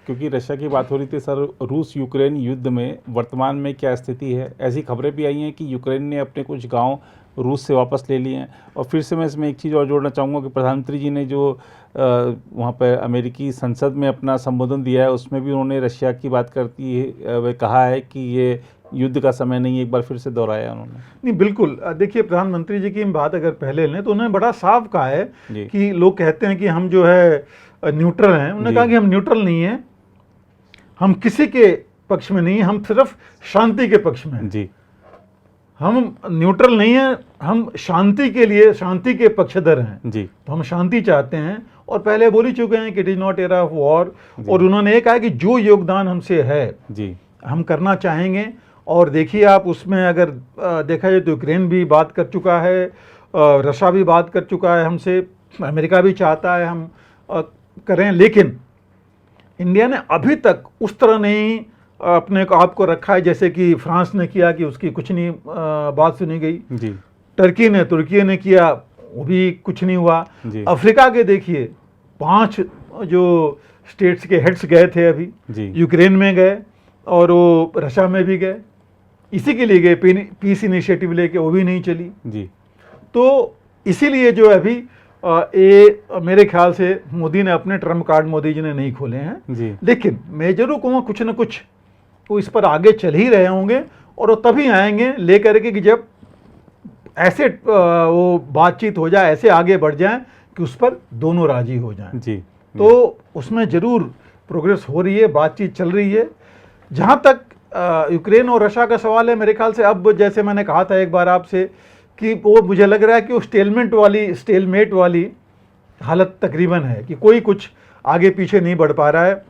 क्योंकि रशिया की बात हो रही थी सर, रूस यूक्रेन युद्ध में वर्तमान में क्या स्थिति है? ऐसी खबरें भी आई हैं कि यूक्रेन ने अपने कुछ गांव रूस से वापस ले लिए हैं। और फिर से मैं इसमें एक चीज़ और जोड़ना चाहूँगा कि प्रधानमंत्री जी ने जो वहाँ पर अमेरिकी संसद में अपना संबोधन दिया है, उसमें भी उन्होंने रशिया की बात करती है, वह कहा है कि ये युद्ध का समय नहीं है, एक बार फिर से दोहराया उन्होंने। नहीं, बिल्कुल। देखिए, प्रधानमंत्री जी की बात अगर पहले लें तो उन्होंने बड़ा साफ कहा है कि लोग कहते हैं कि हम जो है न्यूट्रल हैं। उन्होंने कहा कि हम न्यूट्रल नहीं हैं, हम किसी के पक्ष में नहीं हैं, हम सिर्फ शांति के पक्ष में हैं। जी, हम न्यूट्रल नहीं हैं, हम शांति के लिए, शांति के पक्षधर हैं। जी, तो हम शांति चाहते हैं और पहले बोल ही चुके हैं कि it is not era of war. और उन्होंने ये कहा कि जो योगदान हमसे है जी, हम करना चाहेंगे। और देखिए, आप उसमें अगर देखा जाए तो यूक्रेन भी बात कर चुका है, रशिया भी बात कर चुका है हमसे, अमेरिका भी चाहता है हम करें, लेकिन इंडिया ने अभी तक उस तरह नहीं अपने को आपको रखा है जैसे कि फ्रांस ने किया कि उसकी कुछ नहीं बात सुनी गई। जी, तुर्की ने किया, वो भी कुछ नहीं हुआ। अफ्रीका के देखिए 5 जो स्टेट्स के हेड्स गए थे अभी, यूक्रेन में गए और वो रशिया में भी गए, इसी के लिए गए, पीस इनिशिएटिव लेके, वो भी नहीं चली जी। तो इसीलिए जो अभी ये मेरे ख्याल से मोदी ने अपने ट्रम्प कार्ड मोदी जी ने नहीं खोले हैं जी। लेकिन मैं जरूर कहूँगा कुछ न कुछ वो इस पर आगे चल ही रहे होंगे और वो तभी आएंगे लेकर के कि जब ऐसे वो बातचीत हो जाए, ऐसे आगे बढ़ जाए कि उस पर दोनों राजी हो जाएं। जी। तो उसमें जरूर प्रोग्रेस हो रही है, बातचीत चल रही है। जहाँ तक यूक्रेन और रशिया का सवाल है, मेरे ख्याल से अब जैसे मैंने कहा था एक बार आपसे कि वो मुझे लग रहा है कि वो स्टेलमेट वाली हालत तकरीबन है कि कोई कुछ आगे पीछे नहीं बढ़ पा रहा है।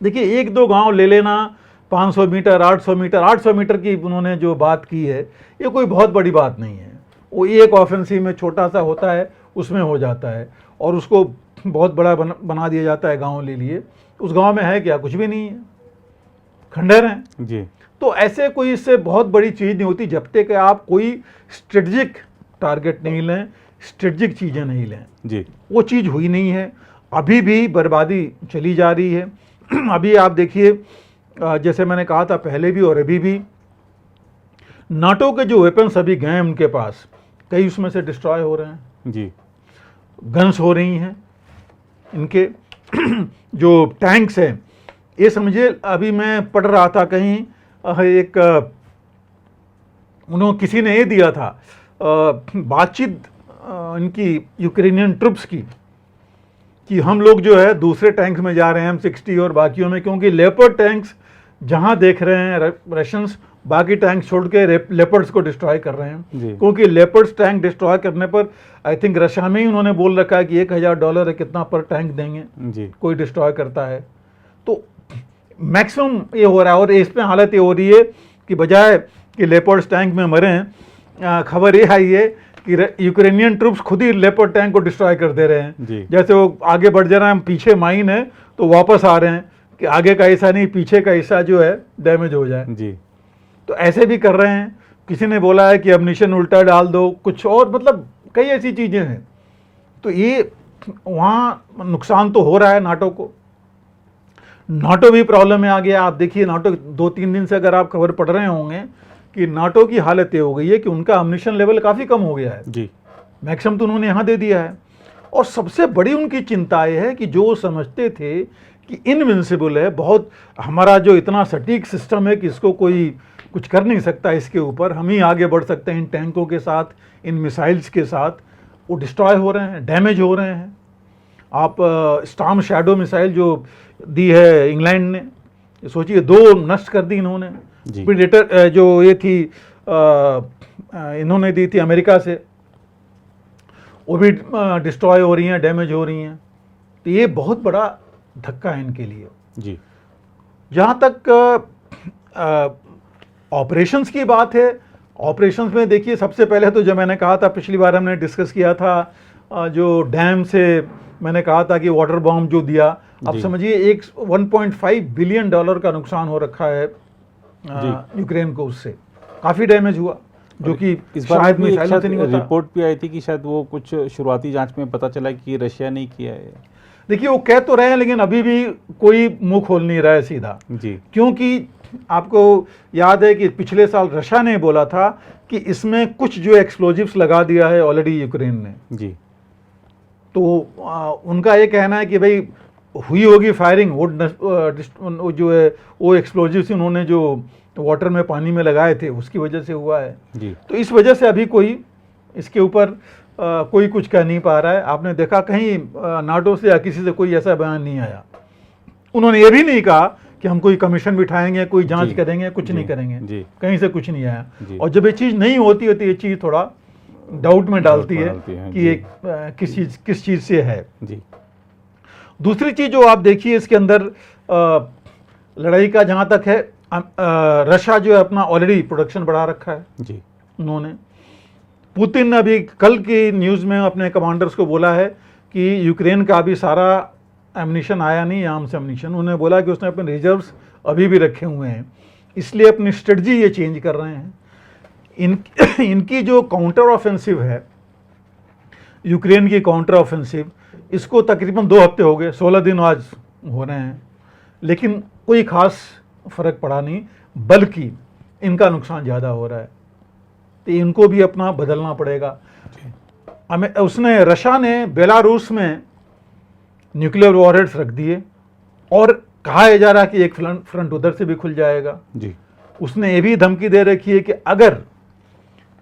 देखिए, 1-2 गांव ले लेना, 500 मीटर 800 मीटर की उन्होंने जो बात की है, ये कोई बहुत बड़ी बात नहीं है। वो एक ऑफेंसिव में छोटा सा होता है, उसमें हो जाता है और उसको बहुत बड़ा बना दिया जाता है। गांव ले लिए, उस गांव में है क्या? कुछ भी नहीं है, खंडहर हैं जी। तो ऐसे कोई इससे बहुत बड़ी चीज़ नहीं होती जब तक आप कोई स्ट्रेटजिक टारगेट नहीं लें, स्ट्रेटजिक चीज़ें नहीं लें जी। वो चीज़ हुई नहीं है। अभी भी बर्बादी चली जा रही है। अभी आप देखिए, जैसे मैंने कहा था पहले भी और अभी भी, नाटो के जो वेपन्स अभी गए हैं उनके पास, कई उसमें से डिस्ट्रॉय हो रहे हैं जी। गन्स हो रही हैं इनके जो टैंक्स हैं, ये समझिए, अभी मैं पढ़ रहा था कहीं एक उन्होंने किसी ने ये दिया था बातचीत इनकी यूक्रेनियन ट्रुप्स की कि हम लोग जो है दूसरे टैंक्स में जा रहे हैं, M60 और बाकियों में, क्योंकि लेपर्ड टैंक्स जहां देख रहे हैं रशियंस बाकी टैंक छोड़ के लेपर्ड्स को डिस्ट्रॉय कर रहे हैं, क्योंकि लेपर्ड्स टैंक डिस्ट्रॉय करने पर आई थिंक रशिया में ही उन्होंने बोल रखा है कि $1000 है, कितना पर टैंक देंगे जी। कोई डिस्ट्रॉय करता है। तो मैक्सिमम ये हो रहा है और इसमें हालत ये हो रही है कि बजाय कि लेपर्ड्स टैंक में मरें, खबर ये आई है कि यूक्रेनियन ट्रुप्स खुद ही लेपर्ड टैंक को डिस्ट्रॉय कर दे रहे हैं। जैसे वो आगे बढ़ जा रहा है, पीछे माइन है तो वापस आ रहे हैं कि आगे का हिस्सा नहीं, पीछे का हिस्सा जो है डैमेज हो जाए जी। तो ऐसे भी कर रहे हैं। किसी ने बोला है कि अम्युनिशन उल्टा डाल दो, कुछ और, मतलब कई ऐसी चीज़ें हैं। तो ये वहाँ नुकसान तो हो रहा है नाटो को। नाटो भी प्रॉब्लम में आ गया। आप देखिए, नाटो 2-3 दिन से अगर आप खबर पढ़ रहे होंगे कि नाटो की हालत ये हो गई है कि उनका अम्युनिशन लेवल काफ़ी कम हो गया है जी। मैक्सिमम तो उन्होंने यहाँ दे दिया है। और सबसे बड़ी उनकी चिंता ये है कि जो समझते थे कि इनविंसिबल है, बहुत हमारा जो इतना सटीक सिस्टम है कि इसको कोई कुछ कर नहीं सकता, इसके ऊपर हम ही आगे बढ़ सकते हैं इन टैंकों के साथ, इन मिसाइल्स के साथ, वो डिस्ट्रॉय हो रहे हैं, डैमेज हो रहे हैं। आप स्टॉर्म शैडो मिसाइल जो दी है इंग्लैंड ने, सोचिए 2 नष्ट कर दी इन्होंने। प्रीडेटर जो ये थी इन्होंने दी थी अमेरिका से, वो भी डिस्ट्रॉय हो रही हैं, डैमेज हो रही हैं। तो ये बहुत बड़ा धक्का है इनके लिए जी। जहाँ तक ऑपरेशंस की बात है, ऑपरेशंस में देखिए, सबसे पहले तो जो मैंने कहा था, पिछली बार हमने डिस्कस किया था, जो डैम से मैंने कहा था कि वाटर बॉम्ब जो दिया, अब समझिए $1.5 बिलियन का नुकसान हो रखा है यूक्रेन को, उससे काफ़ी डैमेज हुआ, जो कि इस बार भी रिपोर्ट भी आई थी कि शायद वो कुछ शुरुआती जांच में पता चला कि रशिया ने किया है। देखिए वो कह तो रहे हैं लेकिन अभी भी कोई मुंह खोल नहीं रहा है सीधा, जी क्योंकि आपको याद है कि पिछले साल रशिया ने बोला था कि इसमें कुछ जो एक्सप्लोजिव्स लगा दिया है ऑलरेडी यूक्रेन ने। जी तो उनका ये कहना है कि भाई हुई होगी फायरिंग, वो जो है वो एक्सप्लोजिव्स उन्होंने जो वाटर में पानी में लगाए थे उसकी वजह से हुआ है। जी तो इस वजह से अभी कोई इसके ऊपर कोई कुछ कह नहीं पा रहा है। आपने देखा कहीं नाटो से या किसी से कोई ऐसा बयान नहीं आया। उन्होंने ये भी नहीं कहा कि हम कोई कमीशन बिठाएंगे, कोई जांच जी, करेंगे, कुछ जी, नहीं करेंगे, जी। कहीं से कुछ नहीं आया। जी। और जब ये चीज़ नहीं होती है तो ये चीज़ थोड़ा डाउट में डालती है है, कि ये किस चीज़ से है। जी दूसरी चीज़ जो आप देखिए इसके अंदर लड़ाई का जहाँ तक है, रशिया जो है अपना ऑलरेडी प्रोडक्शन बढ़ा रखा है जी उन्होंने। पुतिन ने अभी कल की न्यूज़ में अपने कमांडर्स को बोला है कि यूक्रेन का अभी सारा एमनिशन आया नहीं, आर्म्स एमनिशन। उन्होंने बोला कि उसने अपने रिजर्व्स अभी भी रखे हुए हैं, इसलिए अपनी स्ट्रेटजी ये चेंज कर रहे हैं। इनकी जो काउंटर ऑफेंसिव है, यूक्रेन की काउंटर ऑफेंसिव, इसको तकरीबन 2 हफ्ते हो गए, 16 दिन आज हो रहे हैं, लेकिन कोई ख़ास फ़र्क पड़ा नहीं, बल्कि इनका नुकसान ज़्यादा हो रहा है। तो इनको भी अपना बदलना पड़ेगा। उसने रशिया ने बेलारूस में न्यूक्लियर वॉरहेड्स रख दिए और कहा जा रहा है कि एक फ्रंट उधर से भी खुल जाएगा। जी उसने ये भी धमकी दे रखी है कि अगर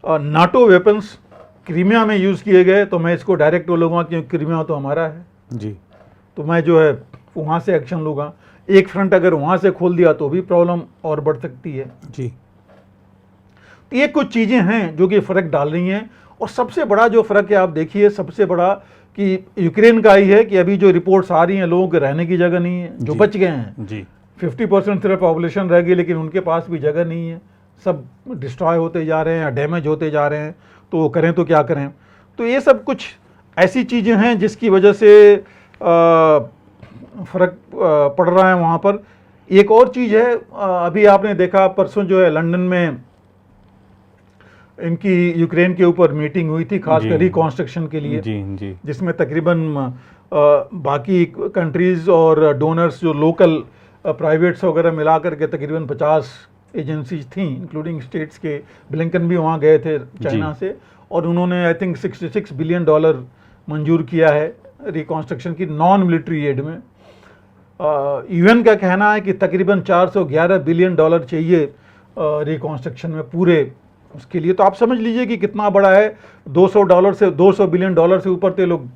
नाटो वेपन्स क्रीमिया में यूज़ किए गए तो मैं इसको डायरेक्ट बोलूँगा, क्योंकि क्रीमिया तो हमारा है। जी तो मैं जो है वहाँ से एक्शन लूँगा। एक फ्रंट अगर वहाँ से खोल दिया तो भी प्रॉब्लम और बढ़ सकती है। जी तो ये कुछ चीज़ें हैं जो कि फ़र्क डाल रही हैं। और सबसे बड़ा जो फ़र्क है आप देखिए, सबसे बड़ा कि यूक्रेन का ही है कि अभी जो रिपोर्ट्स आ रही हैं, लोगों के रहने की जगह नहीं है, जो जी। बच गए हैं। जी 50% सिर्फ पॉपुलेशन रह गई, लेकिन उनके पास भी जगह नहीं है, सब डिस्ट्रॉय होते जा रहे हैं या डैमेज होते जा रहे हैं। तो वो करें तो क्या करें। तो ये सब कुछ ऐसी चीज़ें हैं जिसकी वजह से फ़र्क पड़ रहा है वहाँ पर। एक और चीज़ है, अभी आपने देखा परसों जो है लंदन में इनकी यूक्रेन के ऊपर मीटिंग हुई थी, खासकर रिकॉन्स्ट्रक्शन के लिए। जी जी जिसमें तकरीबन बाकी कंट्रीज़ और डोनर्स जो लोकल प्राइवेट्स वगैरह मिला करके तकरीबन 50 एजेंसीज थी, इंक्लूडिंग स्टेट्स के। ब्लिंकन भी वहाँ गए थे चाइना से, और उन्होंने आई थिंक $66 बिलियन मंजूर किया है रिकॉन्स्ट्रक्शन की नॉन मिलिट्री एड में। यूएन का कहना है कि तकरीबन $411 बिलियन चाहिए रिकॉन्स्ट्रक्शन में पूरे उसके लिए। तो आप समझ लीजिए कि कितना बड़ा है। $200 बिलियन से ऊपर तो लोग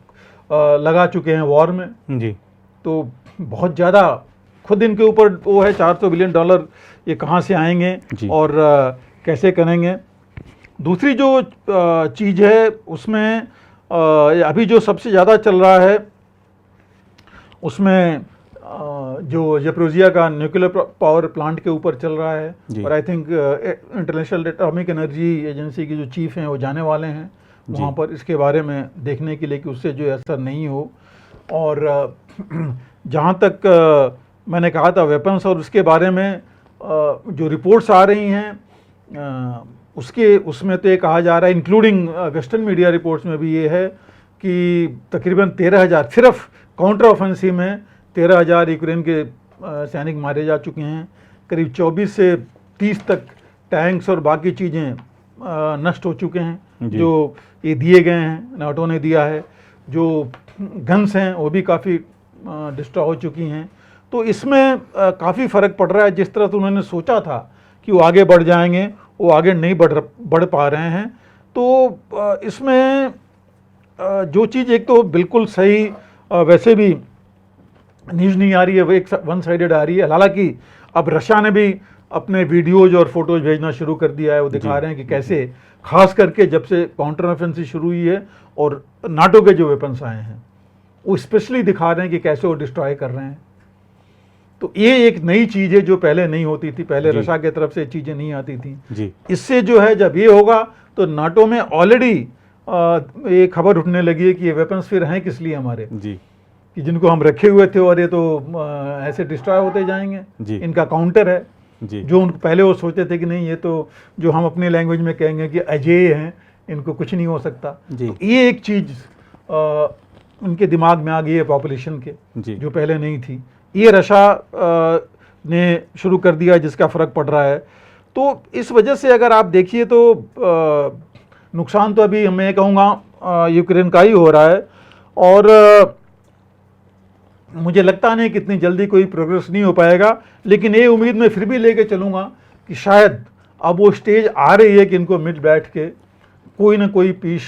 लगा चुके हैं वॉर में। जी तो बहुत ज़्यादा खुद इनके ऊपर वो है, $400 बिलियन ये कहाँ से आएंगे और कैसे करेंगे। दूसरी जो चीज़ है उसमें अभी जो सबसे ज़्यादा चल रहा है उसमें जो ज़ेपोरिज़िया का न्यूक्लियर पावर प्लांट के ऊपर चल रहा है। और I think international atomic energy agency के जो चीफ हैं वो जाने वाले हैं वहाँ पर इसके बारे में देखने के लिए कि उससे जो असर नहीं हो। और जहाँ तक मैंने कहा था वेपन्स और उसके बारे में जो रिपोर्ट्स आ रही हैं उसमें तो ये कहा जा रहा है, इंक्लूडिंग वेस्टर्न मीडिया रिपोर्ट्स में भी ये है कि तकरीबन 13,000 सिर्फ काउंटर ऑफेंसिव में 13,000 यूक्रेन के सैनिक मारे जा चुके हैं। करीब 24 से 30 तक टैंक्स और बाकी चीज़ें नष्ट हो चुके हैं जो ये दिए गए हैं, नाटो ने दिया है। जो गन्स हैं वो भी काफ़ी डिस्ट्रॉय हो चुकी हैं। तो इसमें काफ़ी फ़र्क पड़ रहा है। जिस तरह से उन्होंने सोचा था कि वो आगे बढ़ जाएंगे, वो आगे नहीं बढ़ पा रहे हैं। तो इसमें जो चीज़ एक तो बिल्कुल सही वैसे भी न्यूज़ नहीं आ रही है, वो एक वन साइडेड आ रही है। हालांकि अब रशिया ने भी अपने वीडियोज और फोटोज भेजना शुरू कर दिया है। वो दिखा रहे हैं कि कैसे खास करके जब से काउंटर ऑफेंसिव शुरू हुई है और नाटो के जो वेपन्स आए हैं वो स्पेशली दिखा रहे हैं कि कैसे वो डिस्ट्रॉय कर रहे हैं। तो ये एक नई चीज़ है जो पहले नहीं होती थी, पहले रशिया की तरफ से चीज़ें नहीं आती थी। इससे जो है जब ये होगा तो नाटो में ऑलरेडी ये खबर उठने लगी है कि ये वेपन्स फिर हैं किस लिए हमारे कि जिनको हम रखे हुए थे और ये तो ऐसे डिस्ट्रॉय होते जाएंगे। इनका काउंटर है जो उनको पहले वो सोचते थे कि नहीं ये तो जो हम अपने लैंग्वेज में कहेंगे कि अजेय हैं, इनको कुछ नहीं हो सकता। तो ये एक चीज़ उनके दिमाग में आ गई है पॉपुलेशन के, जी जो पहले नहीं थी। ये रशा ने शुरू कर दिया, जिसका फ़र्क पड़ रहा है। तो इस वजह से अगर आप देखिए तो नुकसान तो अभी मैं कहूँगा यूक्रेन का ही हो रहा है, और मुझे लगता नहीं कि इतनी जल्दी कोई प्रोग्रेस नहीं हो पाएगा। लेकिन ये उम्मीद मैं फिर भी लेके चलूँगा कि शायद अब वो स्टेज आ रही है कि इनको मिल बैठ के कोई ना कोई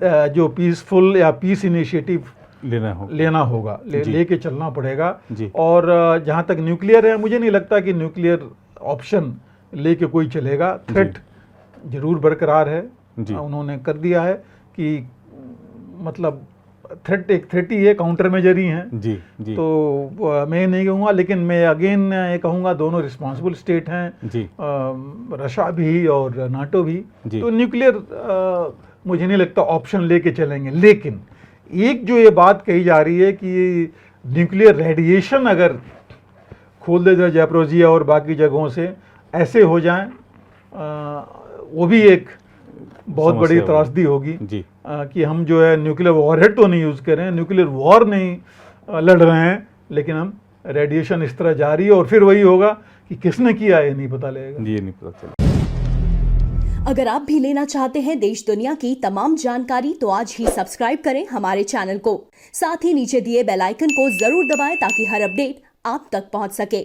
जो पीसफुल या पीस इनिशिएटिव लेना होगा, लेके चलना पड़ेगा। और जहाँ तक न्यूक्लियर है, मुझे नहीं लगता कि न्यूक्लियर ऑप्शन लेके कोई चलेगा। थ्रेट जरूर बरकरार है, उन्होंने कर दिया है कि मतलब थ्रेट एक थ्रेट ही है, काउंटर मेजर ही हैं। जी तो मैं नहीं कहूँगा, लेकिन मैं अगेन ये कहूँगा दोनों रिस्पॉन्सिबल स्टेट हैं, रशिया भी और नाटो भी। तो न्यूक्लियर मुझे नहीं लगता ऑप्शन लेके चलेंगे। लेकिन एक जो ये बात कही जा रही है कि न्यूक्लियर रेडिएशन अगर खोल दे जाए ज़ैपोरिज़िया और बाकी जगहों से ऐसे हो जाएं, वो भी एक बहुत बड़ी त्रासदी होगी कि हम जो है न्यूक्लियर वॉरहेड तो नहीं यूज़ कर रहे हैं, न्यूक्लियर वॉर नहीं लड़ रहे हैं, लेकिन हम रेडिएशन इस तरह जारी है, और फिर वही होगा कि किसने किया ये नहीं पता लगेगा। ये नहीं पता चलेगा। अगर आप भी लेना चाहते हैं देश दुनिया की तमाम जानकारी, तो आज ही सब्सक्राइब करें हमारे चैनल को। साथ ही नीचे दिए बेल आइकन को जरूर दबाएं ताकि हर अपडेट आप तक पहुंच सके।